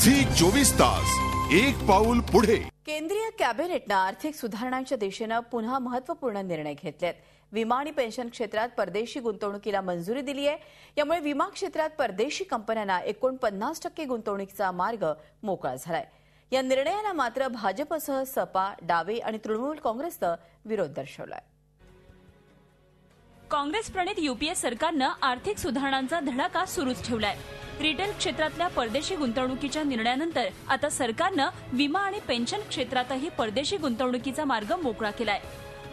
Zee 24 तास एक पाऊल पुढे। केंद्रीय कॅबिनेटने आर्थिक सुधारणांच्या दिशेने पुन्हा महत्त्वपूर्ण निर्णय घेतलेत। विमा आणि पेन्शन क्षेत्रात परदेशी गुंतवणुकीला मंजुरी दिली आहे। यामुळे विमा क्षेत्रात परदेशी कंपन्यांना 49% गुंतवणुकीचा मार्ग मोकळा झालाय। या निर्णयाला मात्र भाजपसह सपा, डावे आणि तृणमूल काँग्रेसने विरोध दर्शवलाय। काँग्रेस प्रणित यूपीए सरकारने आर्थिक सुधारणांचा धडाका सुरूच ठेवलाय। रिटेल क्षेत्रातल्या परदेशी गुंतवणुकीच्या निर्णयानंतर आता सरकारने विमा आणि पेन्शन क्षेत्रातही परदेशी गुंतवणुकीचा मार्ग मोकळा केलाय।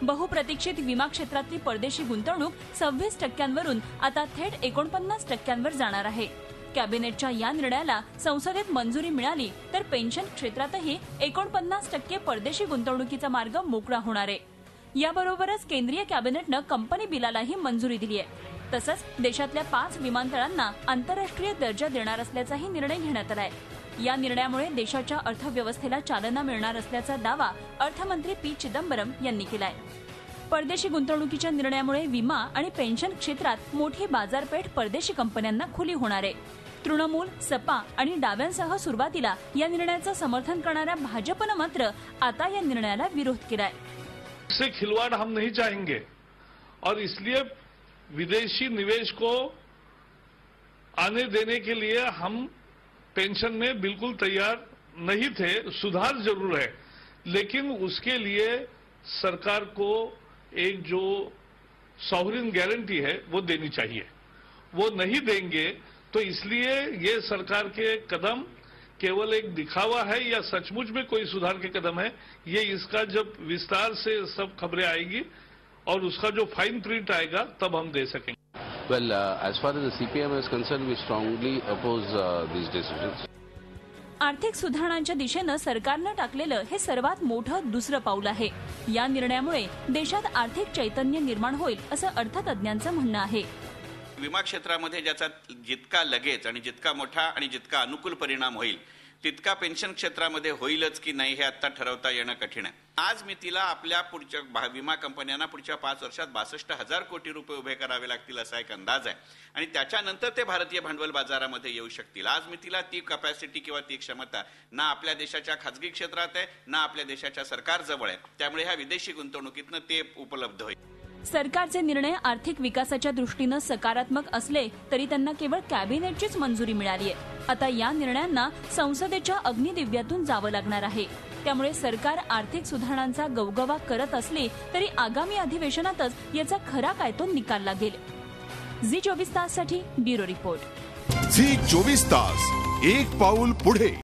बहुप्रतीक्षित विमा क्षेत्रातली परदेशी गुंतवणूक 26% आता थेट 49% जाणार आहे। कॅबिनेटच्या या निर्णयाला संसदेत मंजुरी मिळाली तर पेन्शन क्षेत्रातही 49% परदेशी गुंतवणुकीचा मार्ग मोकळा होणार आहे। याबरोबरच केंद्रीय कॅबिनेटने कंपनी बिलालाही मंजुरी दिली आहे। तसंच देशातल्या 5 विमानतळांना आंतरराष्ट्रीय दर्जा देणार असल्याचाही निर्णय घेण्यात आलाय। या निर्णयामुळे देशाच्या अर्थव्यवस्थेला चालना मिळणार असल्याचा दावा अर्थमंत्री पी चिदंबरम यांनी केलाय। परदेशी गुंतवणुकीच्या निर्णयामुळे विमा आणि पेन्शन क्षेत्रात मोठी बाजारपेठ परदेशी कंपन्यांना खुली होणार आहे। तृणमूल, सपा आणि डाव्यांसह सुरुवातीला या निर्णयाचं समर्थन करणाऱ्या भाजपने मात्र आता या निर्णयाला विरोध केलाय। से खिलवाड़ हम नहीं चाहेंगे और इसलिए विदेशी निवेश को आने देने के लिए हम पेंशन में बिल्कुल तैयार नहीं थे। सुधार जरूर है, लेकिन उसके लिए सरकार को एक जो सॉवरिन गारंटी है वो देनी चाहिए। वो नहीं देंगे तो इसलिए ये सरकार के कदम केवल एक दिखावा है या सचमुच में कोई सुधार के कदम है, ये इसका जब विस्तार से सब खबरें आएगी और उसका जो फाइन प्रिंट आएगा तब हम दे सकेंगे। Well, as far as the CPM is concerned, we strongly oppose these decisions. आर्थिक सुधारणांच्या दिशेने सरकारने टाकलेलं हे सर्वात मोठं दुसरं पाऊल आहे। या निर्णयामुळे देशात आर्थिक चैतन्य निर्माण होईल असं अर्थतज्ञांचं म्हणणं आहे। विमा क्षेत्रामध्ये ज्याचा जितका लगेच आणि जितका मोठा आणि जितका अनुकूल परिणाम होईल तितका पेन्शन क्षेत्रामध्ये होईलच की नाही हे आता ठरवता येणं कठीण आहे। आज मितीला आपल्या पुढच्या विमा कंपन्यांना पुढच्या 5 वर्षात 62,000 कोटी रुपये उभे करावे लागतील असा एक अंदाज आहे आणि त्याच्यानंतर ते भारतीय भांडवल बाजारामध्ये येऊ शकतील। आज मितीला ती कॅपॅसिटी किंवा ती क्षमता ना आपल्या देशाच्या खाजगी क्षेत्रात आहे ना आपल्या देशाच्या सरकारजवळ आहे। त्यामुळे ह्या विदेशी गुंतवणुकीतनं ते उपलब्ध होईल। सरकारचे निर्णय आर्थिक विकासाच्या दृष्टीने सकारात्मक असले तरी त्यांना केवळ कॅबिनेटचीच मंजुरी मिळाली आहे। आता या निर्णयांना संसदेच्या अग्निदिव्यातून जावं लागणार आहे। त्यामुळे सरकार आर्थिक सुधारणांचा गवगवा करत असले तरी आगामी अधिवेशनातच याचा खरा काय तो निकाल लागेल। झी 24 ताससाठी ब्युरो रिपोर्ट। झी 24 तास एक पाऊल पुढे।